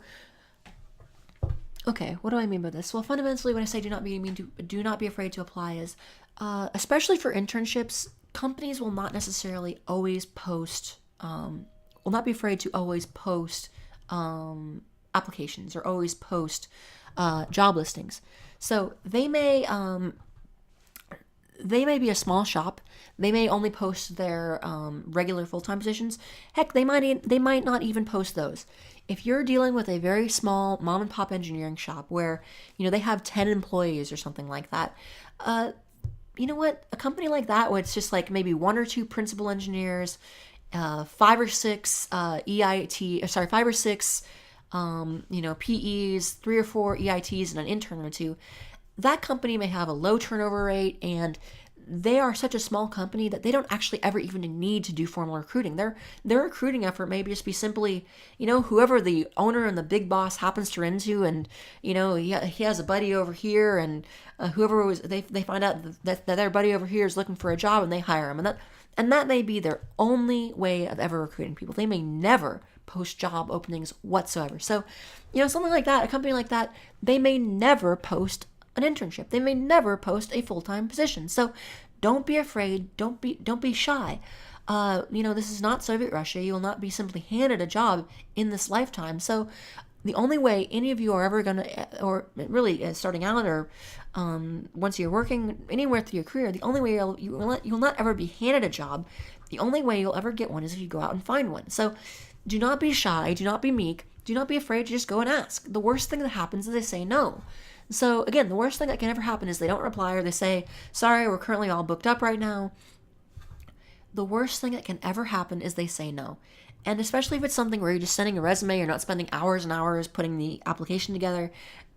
S1: okay, what do I mean by this? Well, fundamentally, when I say do not be afraid to apply is, especially for internships, companies will not necessarily always post, will not be afraid to always post applications or always post job listings. So they may be a small shop. They may only post their regular full-time positions. Heck, they might not even post those. If you're dealing with a very small mom and pop engineering shop where they have 10 employees or something like that, you know what? A company like that where it's just like maybe one or two principal engineers, 5 or 6 PEs, 3 or 4 EITs, and an intern or two. That company may have a low turnover rate, and they are such a small company that they don't actually ever even need to do formal recruiting. Their recruiting effort may just be simply, whoever the owner and the big boss happens to run into, and he has a buddy over here, and whoever they find out that their buddy over here is looking for a job, and they hire him, and that may be their only way of ever recruiting people. They may never post job openings whatsoever. So, something like that, a company like that, they may never post an internship. They may never post a full-time position. So don't be afraid. Don't be shy. This is not Soviet Russia. You will not be simply handed a job in this lifetime. So the only way any of you are ever going to, or really starting out, or once you're working anywhere through your career, the only way you'll not ever be handed a job. The only way you'll ever get one is if you go out and find one. So do not be shy. Do not be meek. Do not be afraid to just go and ask. The worst thing that happens is they say no. So again, the worst thing that can ever happen is they don't reply, or they say, sorry, we're currently all booked up right now. The worst thing that can ever happen is they say no. And especially if it's something where you're just sending a resume, you're not spending hours and hours putting the application together,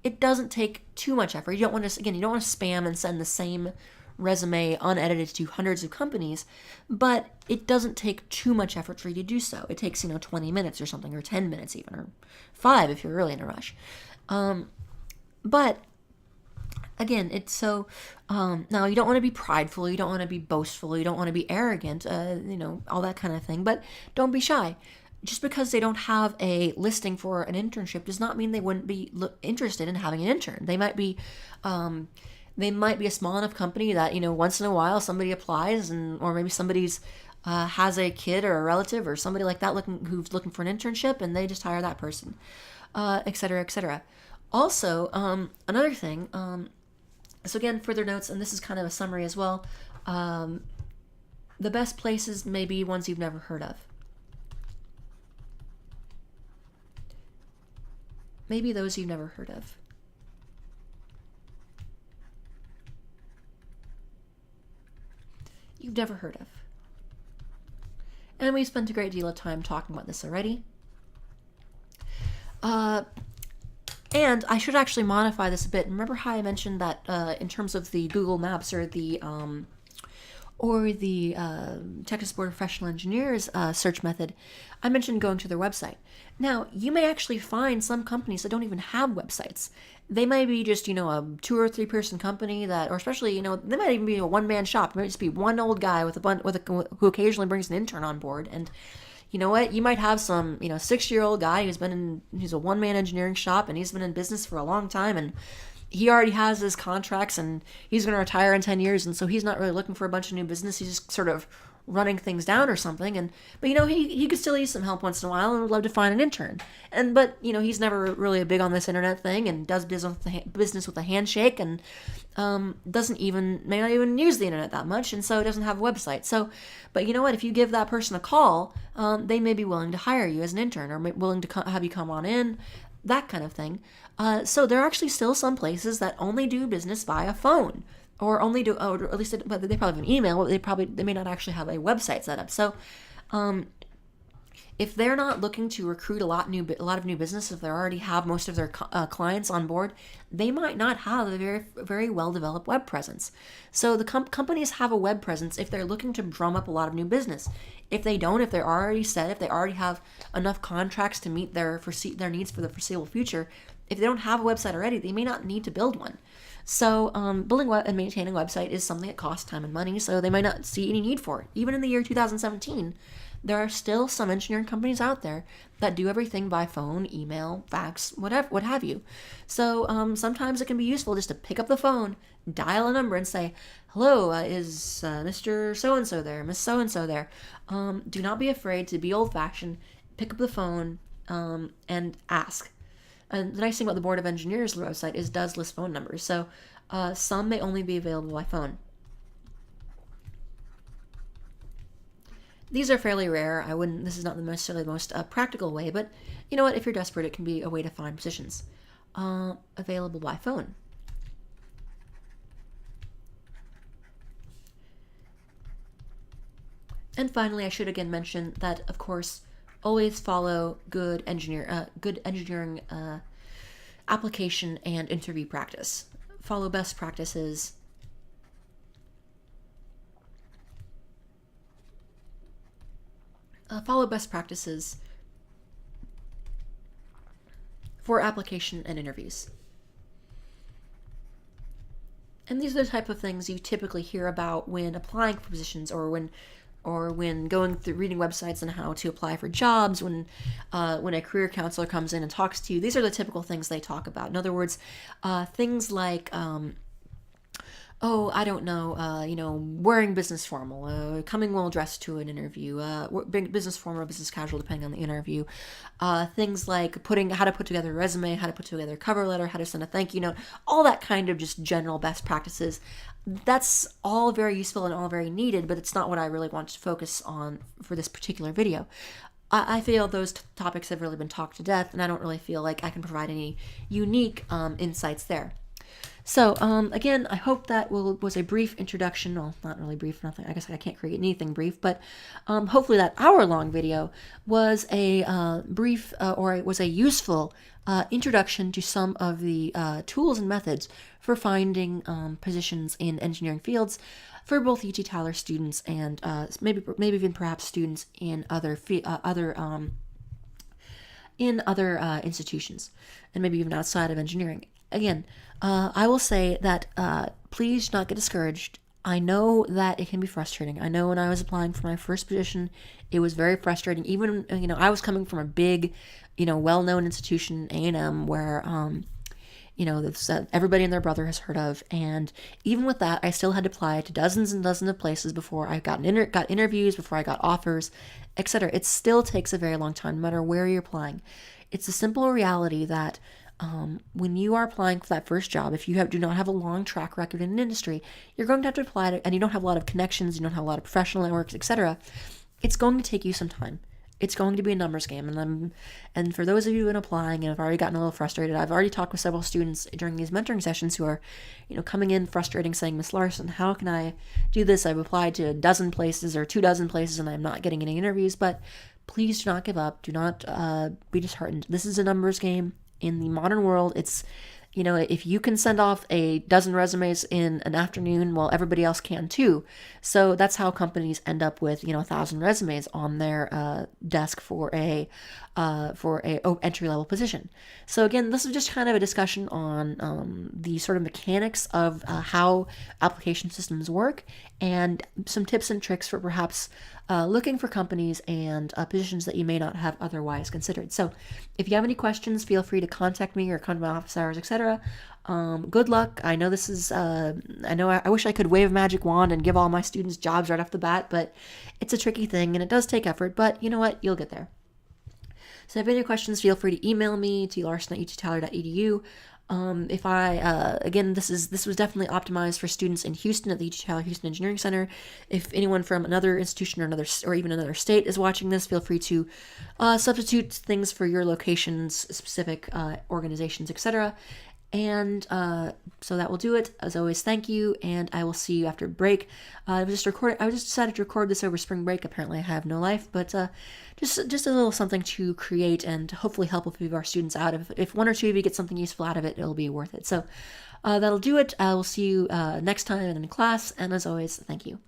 S1: it doesn't take too much effort. You don't want to spam and send the same resume unedited to hundreds of companies, but it doesn't take too much effort for you to do so. It takes, 20 minutes or something, or 10 minutes even, or 5 if you're really in a rush. But again, it's so, now you don't want to be prideful, you don't want to be boastful, you don't want to be arrogant, all that kind of thing, but don't be shy. Just because they don't have a listing for an internship does not mean they wouldn't be interested in having an intern. They might be a small enough company that, once in a while somebody applies, or maybe somebody's has a kid or a relative or somebody like that who's looking for an internship, and they just hire that person, et cetera, et cetera. Also, another thing, so again, further notes, and this is kind of a summary as well, the best places may be ones you've never heard of. Maybe those you've never heard of. You've never heard of. And we've spent a great deal of time talking about this already. And I should actually modify this a bit. Remember how I mentioned that in terms of the Google Maps or the Texas Board of Professional Engineers search method, I mentioned going to their website. Now, you may actually find some companies that don't even have websites. They might be just, a 2 or 3 person company that, or especially, they might even be a one-man shop. It might just be one old guy who occasionally brings an intern on board. And you know what? You might have some, 6-year-old guy who's a one-man engineering shop, and he's been in business for a long time, and he already has his contracts, and he's going to retire in 10 years, and so he's not really looking for a bunch of new business. He's just sort of running things down or something. But he could still use some help once in a while, and would love to find an intern. But he's never really big on this internet thing, and does business with a handshake, and may not even use the internet that much, and so doesn't have a website. So, but you know what? If you give that person a call, they may be willing to hire you as an intern, or willing to have you come on in, that kind of thing. So there are actually still some places that only do business via phone, or only do, or at least they probably have an email. They may not actually have a website set up. So, if they're not looking to recruit a lot of new business, if they already have most of their clients on board, they might not have a very well developed web presence. So the companies have a web presence if they're looking to drum up a lot of new business. If they don't, if they're already set, if they already have enough contracts to meet their needs for the foreseeable future, if they don't have a website already, they may not need to build one. So building and maintaining a website is something that costs time and money, so they might not see any need for it. Even in the year 2017, there are still some engineering companies out there that do everything by phone, email, fax, whatever, what have you. So sometimes it can be useful just to pick up the phone, dial a number, and say, "Hello, is Mr. So-and-so there, Miss So-and-so there?" Do not be afraid to be old-fashioned. Pick up the phone and ask. And the nice thing about the Board of Engineers website is it does list phone numbers. So some may only be available by phone. These are fairly rare. This is not necessarily the most practical way, but you know what? If you're desperate, it can be a way to find positions available by phone. And finally, I should again mention that, of course, always follow good engineering application and interview practice. Follow best practices. Follow best practices for application and interviews. And these are the type of things you typically hear about when applying for positions, or when going through reading websites on how to apply for jobs, when a career counselor comes in and talks to you. These are the typical things they talk about. In other words, things like, I don't know, wearing business formal, coming well dressed to an interview, business formal, business casual, depending on the interview. Things like how to put together a resume, how to put together a cover letter, how to send a thank you note, all that kind of just general best practices. That's all very useful and all very needed, but it's not what I really want to focus on for this particular video. I feel those topics have really been talked to death, and I don't really feel like I can provide any unique insights there. So, again, I hope that was a brief introduction. Well, not really brief, nothing. I guess I can't create anything brief, but hopefully that hour-long video was a brief or was a useful introduction to some of the tools and methods for finding positions in engineering fields for both UT Tyler students and maybe even perhaps students in other institutions, and maybe even outside of engineering. Again, I will say that please do not get discouraged. I know that it can be frustrating. I know when I was applying for my first position, it was very frustrating. Even, I was coming from a big, well-known institution, A&M, where, everybody and their brother has heard of. And even with that, I still had to apply to dozens and dozens of places before I got interviews, before I got offers, etc. It still takes a very long time, no matter where you're applying. It's a simple reality that when you are applying for that first job, if you do not have a long track record in an industry, you're going to have to apply to, and you don't have a lot of connections, you don't have a lot of professional networks, etc. It's going to take you some time. It's going to be a numbers game, and for those of you who have been applying and have already gotten a little frustrated, I've already talked with several students during these mentoring sessions who are, coming in frustrating, saying, "Miss Larson, how can I do this? I've applied to a dozen places or 24 places, and I'm not getting any interviews." But please do not give up. Do not be disheartened. This is a numbers game. In the modern world, it's, if you can send off a dozen resumes in an afternoon, well, everybody else can too. So that's how companies end up with, 1,000 resumes on their desk for a entry-level position. So again, this is just kind of a discussion on the sort of mechanics of how application systems work, and some tips and tricks for perhaps looking for companies and positions that you may not have otherwise considered. So if you have any questions, feel free to contact me or come to my office hours, etc. Good luck. I know this is, I wish I could wave a magic wand and give all my students jobs right off the bat, but it's a tricky thing and it does take effort, but you know what? You'll get there. So if you have any questions, feel free to email me to larson@uttyler.edu. Again, this was definitely optimized for students in Houston at the UT Tyler Houston Engineering Center. If anyone from another institution or even another state is watching this, feel free to substitute things for your locations, specific organizations, etc. And so that will do it. As always, thank you, and I will see you after break. I was just decided to record this over spring break. Apparently, I have no life, but just a little something to create and hopefully help a few of our students out. If one or two of you get something useful out of it, it'll be worth it. So that'll do it. I will see you next time in class, and as always, thank you.